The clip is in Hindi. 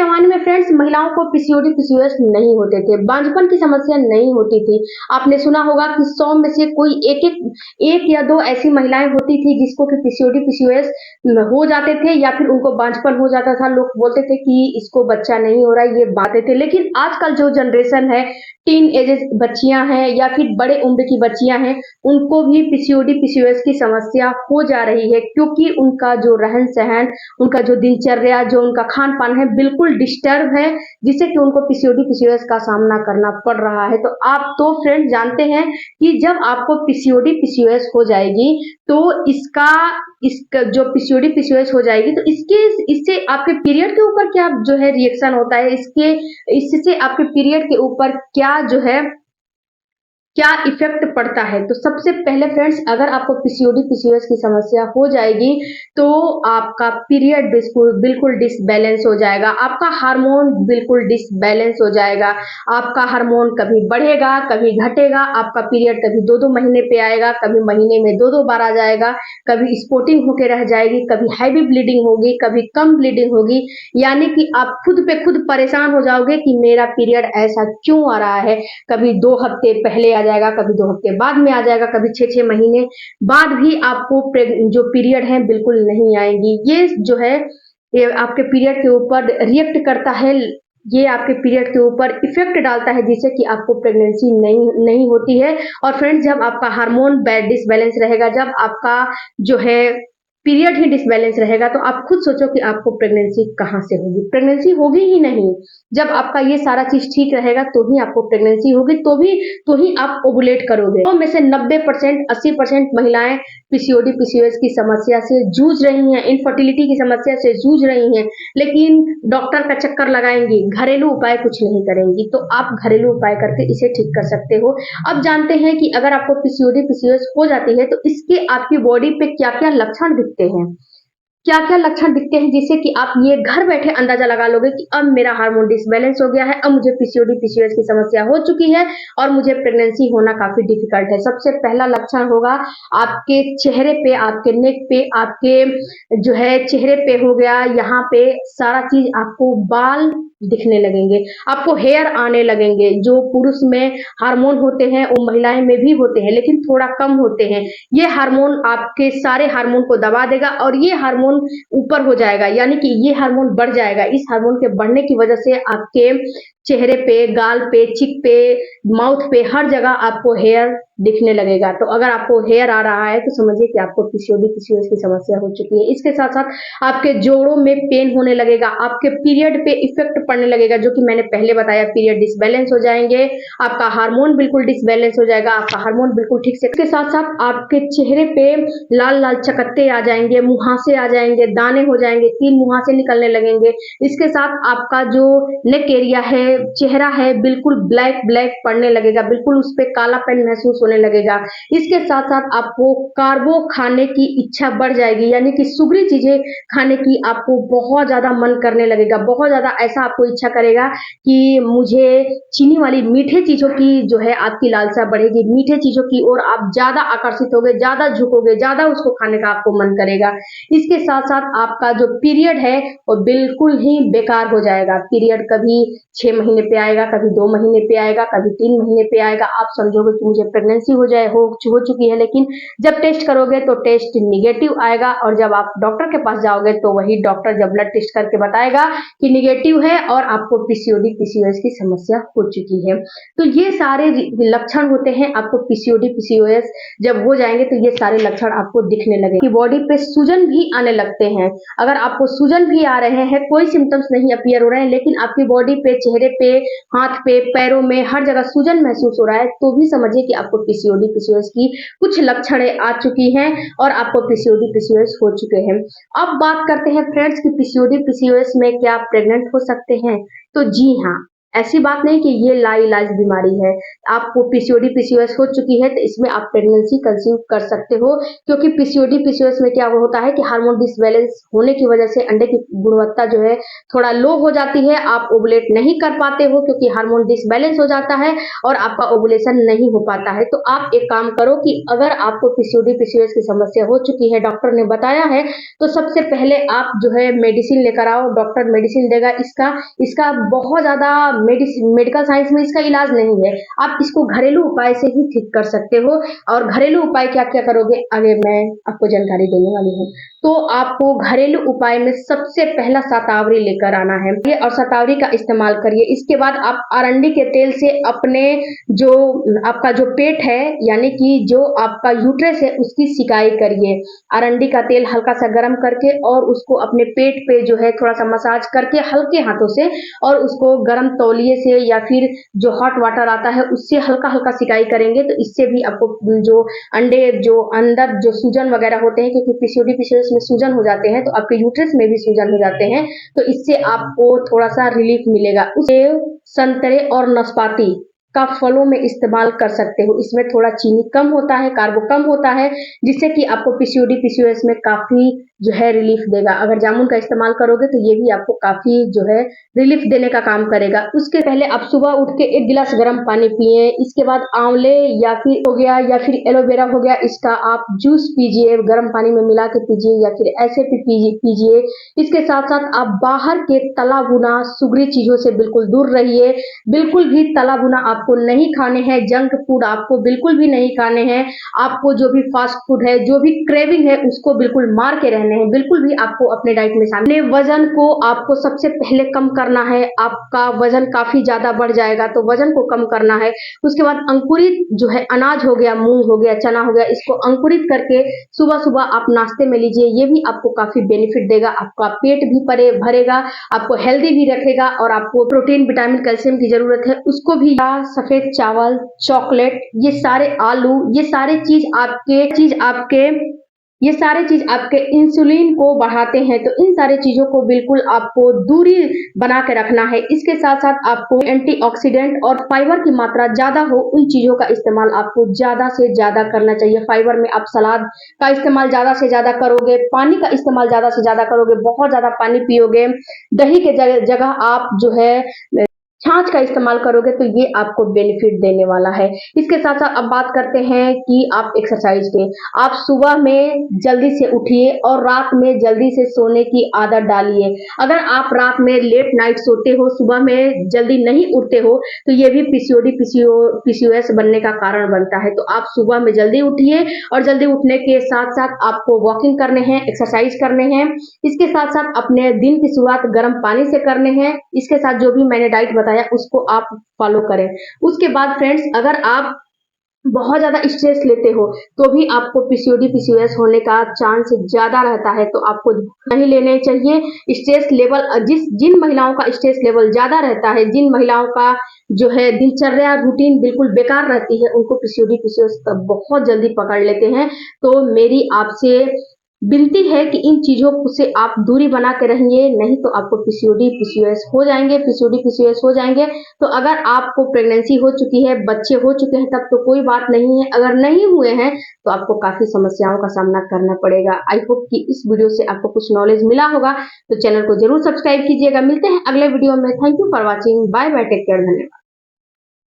जमाने में फ्रेंड्स महिलाओं को पीसीओडी पीसीओएस नहीं होते थे, बांझपन की समस्या नहीं होती थी। आपने सुना होगा कि 100 में से कोई एक या दो ऐसी महिलाएं होती थी जिसको कि पीसीओडी पीसीओएस हो जाते थे या फिर उनको बांझपन हो जाता था। लोग बोलते थे कि इसको बच्चा नहीं हो रहा है, ये बातें थे। लेकिन आजकल जो जनरेशन है, टीन एज बच्चियां हैं या फिर बड़े उम्र की बच्चियां हैं, उनको भी पीसीओडी पीसीओएस की समस्या हो जा रही है, क्योंकि उनका जो रहन सहन, उनका जो दिनचर्या, जो उनका खान पान है, बिल्कुल डिस्टर्ब है, जिससे कि उनको पीसीओडी पीसीओएस का सामना करना पड़ रहा है। तो आप तो फ्रेंड जानते हैं कि जब आपको पीसीओडी पीसीओएस हो जाएगी तो इसका जो पीसीओडी पीसीओएस हो जाएगी तो इससे आपके पीरियड के ऊपर क्या जो है रिएक्शन होता है, इससे आपके पीरियड के ऊपर क्या जो है क्या इफेक्ट पड़ता है। तो सबसे पहले फ्रेंड्स, अगर आपको पीसीओडी पीसीओएस की समस्या हो जाएगी तो आपका पीरियड बिल्कुल डिसबैलेंस हो जाएगा, आपका हार्मोन बिल्कुल डिसबैलेंस हो जाएगा, आपका हार्मोन कभी बढ़ेगा कभी घटेगा, आपका पीरियड कभी 2-2 महीने पे आएगा, कभी महीने में 2-2 बार आ जाएगा, कभी स्पॉटिंग होके रह जाएगी, कभी हैवी ब्लीडिंग होगी, कभी कम ब्लीडिंग होगी। यानी कि आप खुद पे खुद परेशान हो जाओगे कि मेरा पीरियड ऐसा क्यों आ रहा है। कभी 2 हफ्ते पहले आ जाएगा, कभी 2 हफ्ते बाद में आ जाएगा, कभी 6-6 महीने बाद भी आपको जो पीरियड है बिल्कुल नहीं आएंगी। ये जो है ये आपके पीरियड के ऊपर रिएक्ट करता है, ये आपके पीरियड के ऊपर इफेक्ट डालता है, जिससे कि आपको प्रेगनेंसी नहीं होती है। और फ्रेंड्स, जब आपका हार्मोन डिसबैलेंस रहेगा, जब आपका जो है पीरियड ही डिसबैलेंस रहेगा, तो आप खुद सोचो कि आपको प्रेगनेंसी कहाँ से होगी। प्रेगनेंसी होगी ही नहीं। जब आपका ये सारा चीज ठीक रहेगा तो ही आपको प्रेगनेंसी होगी, तो ही आप ओवुलेट करोगे। तो में से 90% 80% महिलाएं पीसीओडी पीसीओएस की समस्या से जूझ रही हैं, इनफर्टिलिटी की समस्या से जूझ रही हैं, लेकिन डॉक्टर का चक्कर लगाएंगी, घरेलू उपाय कुछ नहीं करेंगी। तो आप घरेलू उपाय करके इसे ठीक कर सकते हो। अब जानते हैं कि अगर आपको पीसीओडी पीसीओएस हो जाती है तो इसके आपकी बॉडी पे क्या क्या लक्षण दिखते हैं, क्या क्या लक्षण दिखते हैं, जिससे कि आप ये घर बैठे अंदाजा लगा लोगे कि अब मेरा हार्मोन डिसबैलेंस हो गया है, अब मुझे पीसीओडी पीसीओएस की समस्या हो चुकी है और मुझे प्रेगनेंसी होना काफी डिफिकल्ट है। सबसे पहला लक्षण होगा आपके चेहरे पे, आपके नेक पे, आपके जो है चेहरे पे हो गया, यहाँ पे सारा चीज आपको बाल दिखने लगेंगे, आपको हेयर आने लगेंगे। जो पुरुष में हार्मोन होते हैं वो महिलाएं में भी होते हैं, लेकिन थोड़ा कम होते हैं। ये हार्मोन आपके सारे हार्मोन को दबा देगा और ये हार्मोन ऊपर हो जाएगा, यानी कि ये हार्मोन बढ़ जाएगा। इस हार्मोन के बढ़ने की वजह से आपके चेहरे पे, गाल पे, चिक पे, माउथ पे, हर जगह आपको हेयर दिखने लगेगा। तो अगर आपको हेयर आ रहा है तो समझिए कि आपको पीसीओडी पीसीओएस की समस्या हो चुकी है। इसके साथ साथ आपके जोड़ों में पेन होने लगेगा, आपके पीरियड पे इफेक्ट पड़ने लगेगा, जो कि मैंने पहले बताया, पीरियड डिसबैलेंस हो जाएंगे, आपका हार्मोन बिल्कुल डिसबैलेंस हो जाएगा, आपका हार्मोन बिल्कुल ठीक से। इसके साथ साथ आपके चेहरे पे लाल लाल चकत्ते आ जाएंगे, मुहासे आ जाएंगे, दाने हो जाएंगे, 3 मुहासे निकलने लगेंगे। इसके साथ आपका जो नेक एरिया है, चेहरा है, बिल्कुल ब्लैक ब्लैक पड़ने लगेगा, बिल्कुल उस पे कालापन महसूस होने लगेगा। इसके साथ साथ आपको कार्बो खाने की इच्छा बढ़ जाएगी, यानी कि सुगरी चीजें खाने की आपको बहुत ज्यादा मन करने लगेगा, बहुत ज्यादा ऐसा आपको इच्छा करेगा कि मुझे चीनी वाली मीठे चीजों की जो है आपकी लालसा बढ़ेगी, मीठे चीजों की ओर आप ज्यादा आकर्षित होगे, ज्यादा झुकोगे, ज्यादा उसको खाने का आपको मन करेगा। इसके साथ साथ आपका जो पीरियड है वो बिल्कुल ही बेकार हो जाएगा। पीरियड कभी 6 महीने पे आएगा, कभी 2 महीने पे आएगा, कभी 3 महीने पे आएगा। आप समझोगे कि मुझे प्रेगनेंसी हो चुकी है, लेकिन जब टेस्ट करोगे तो टेस्ट निगेटिव आएगा, और जब आप डॉक्टर के पास जाओगे तो वही डॉक्टर जब ब्लड टेस्ट करके बताएगा कि निगेटिव है और आपको पीसीओडी पीसीओएस की समस्या हो चुकी है। तो ये सारे लक्षण होते हैं आपको पीसीओडी पीसीओएस जब हो जाएंगे तो ये सारे लक्षण आपको दिखने लगे कि बॉडी पे सूजन भी आने लगते हैं। अगर आपको सूजन भी आ रहे हैं, कोई सिम्टम्स नहीं अपीयर हो रहे हैं, लेकिन आपकी बॉडी पे, चेहरे पे, हाथ पे, पैरों में, हर जगह सूजन महसूस हो रहा है, तो भी समझिए कि आपको पीसीओडी पीसीओएस की कुछ लक्षण आ चुकी हैं और आपको पीसीओडी पीसीओएस हो चुके हैं। अब बात करते हैं फ्रेंड्स कि पीसीओडी पीसीओएस में क्या आप प्रेग्नेंट हो सकते हैं। तो जी हाँ, ऐसी बात नहीं कि ये लाइलाज बीमारी है। आपको पीसीओडी पीसीओएस हो चुकी है तो इसमें आप प्रेगनेंसी कंसीव कर सकते हो, क्योंकि पीसीओडी पीसीओएस में क्या होता है कि हार्मोन डिसबैलेंस होने की वजह से अंडे की गुणवत्ता जो है थोड़ा लो हो जाती है। आप ओवुलेट नहीं कर पाते हो क्योंकि हार्मोन डिसबैलेंस हो जाता है और आपका ओवुलेशन नहीं हो पाता है। तो आप एक काम करो कि अगर आपको पीसीओडी पीसीओएस की समस्या हो चुकी है, डॉक्टर ने बताया है, तो सबसे पहले आप जो है मेडिसिन लेकर आओ। डॉक्टर मेडिसिन देगा, इसका इसका बहुत ज्यादा मेडिकल साइंस में इसका इलाज नहीं है। आप इसको घरेलू उपाय से ही ठीक कर सकते हो। और घरेलू उपाय क्या क्या करोगे आगे मैं आपको जानकारी देने वाली हूँ। तो आपको घरेलू उपाय में सबसे पहला शतावरी लेकर आना है और शतावरी का इस्तेमाल करिए। इसके बाद आप अरंडी के तेल से अपने जो आपका जो पेट है यानी कि जो आपका यूट्रस है उसकी सिकाई करिए। अरंडी का तेल हल्का सा गर्म करके और उसको अपने पेट पे जो है थोड़ा सा मसाज करके हल्के हाथों से, और उसको गर्म तौलिए से या फिर जो हॉट वाटर आता है उससे हल्का हल्का सिकाई करेंगे। तो इससे भी आपको जो अंडे जो अंदर जो सूजन वगैरह होते हैं, क्योंकि पीसीओडी पीसीओएस में सूजन हो जाते हैं तो आपके यूट्रस में भी सूजन हो जाते हैं, तो इससे आपको थोड़ा सा रिलीफ मिलेगा। सेब, संतरे और नाशपाती का फलों में इस्तेमाल कर सकते हो। इसमें थोड़ा चीनी कम होता है, कार्बो कम होता है, जिससे कि आपको पीसीओडी पीसीओएस में काफी जो है रिलीफ देगा। अगर जामुन का इस्तेमाल करोगे तो ये भी आपको काफी जो है रिलीफ देने का काम करेगा। उसके पहले आप सुबह उठ के 1 गिलास गर्म पानी पिए। इसके बाद आंवले या फिर हो गया या फिर एलोवेरा हो गया, इसका आप जूस पीजिए, गर्म पानी में मिला के पीजिए या फिर ऐसे भी पीजिए। इसके साथ साथ आप बाहर के तला भुना सुगरी चीजों से बिल्कुल दूर रहिए। बिल्कुल भी तला भुना आपको नहीं खाने हैं, जंक फूड आपको बिल्कुल भी नहीं खाने हैं। आपको जो भी फास्ट फूड है, जो भी क्रेविंग है, उसको बिल्कुल मार के रहने हैं। बिल्कुल भी आपको अपने डाइट में शामिल वजन को आपको सबसे पहले कम करना है। आपका वजन काफी ज्यादा बढ़ जाएगा तो वजन को कम करना है। उसके बाद अंकुरित जो है अनाज हो गया, मूंग हो गया, चना हो गया, इसको अंकुरित करके सुबह सुबह आप नाश्ते में लीजिए। ये भी आपको काफी बेनिफिट देगा। आपका पेट भी भरेगा, आपको हेल्दी भी रखेगा और आपको प्रोटीन विटामिन कैल्शियम की जरूरत है उसको भी। सफेद चावल, चॉकलेट, ये सारे आलू, ये सारे चीज आपके इंसुलिन को बढ़ाते हैं, तो इन सारे चीजों को बिल्कुल आपको दूरी बना के रखना है। इसके साथ साथ आपको एंटीऑक्सीडेंट और फाइबर की मात्रा ज्यादा हो उन चीजों का इस्तेमाल आपको ज्यादा से ज्यादा करना चाहिए। फाइबर में आप सलाद का इस्तेमाल ज्यादा से ज्यादा करोगे, पानी का इस्तेमाल ज्यादा से ज्यादा करोगे, बहुत ज्यादा पानी पियोगे, दही के जगह आप जो है छाछ का इस्तेमाल करोगे तो ये आपको बेनिफिट देने वाला है। इसके साथ साथ अब बात करते हैं कि आप एक्सरसाइज के। आप सुबह में जल्दी से उठिए और रात में जल्दी से सोने की आदत डालिए। अगर आप रात में लेट नाइट सोते हो, सुबह में जल्दी नहीं उठते हो, तो ये भी पीसीओडी पीसीओएस बनने का कारण बनता है। तो आप सुबह में जल्दी उठिए और जल्दी उठने के साथ साथ आपको वॉकिंग करने हैं, एक्सरसाइज करने हैं। इसके साथ साथ अपने दिन की शुरुआत गर्म पानी से करने हैं। इसके साथ जो भी मैंने डाइट बताया उसको आप फॉलो करें। उसके बाद फ्रेंड्स, अगर आप बहुत ज्यादा स्ट्रेस लेते हो तो भी आपको पीसीओडी पीसीओएस होने का चांस ज्यादा रहता है, तो आपको नहीं लेने चाहिए। स्ट्रेस लेवल जिन महिलाओं का स्ट्रेस लेवल ज्यादा रहता है, जिन महिलाओं का जो है दिनचर्या रूटीन बिल्कुल बेकार रहती है, उनको पीसीओडी पीसीओएस बहुत जल्दी पकड़ लेते हैं। तो मेरी आपसे विनती है कि इन चीजों से आप दूरी बना के रहिए, नहीं तो आपको पीसीओडी पीसीओएस हो जाएंगे। पीसीओडी पीसीओएस हो जाएंगे तो अगर आपको प्रेगनेंसी हो चुकी है, बच्चे हो चुके हैं, तब तो कोई बात नहीं है। अगर नहीं हुए हैं तो आपको काफी समस्याओं का सामना करना पड़ेगा। आई होप कि इस वीडियो से आपको कुछ नॉलेज मिला होगा, तो चैनल को जरूर सब्सक्राइब कीजिएगा। मिलते हैं अगले वीडियो में। Thank you for watching. Bye bye, take care, धन्यवाद।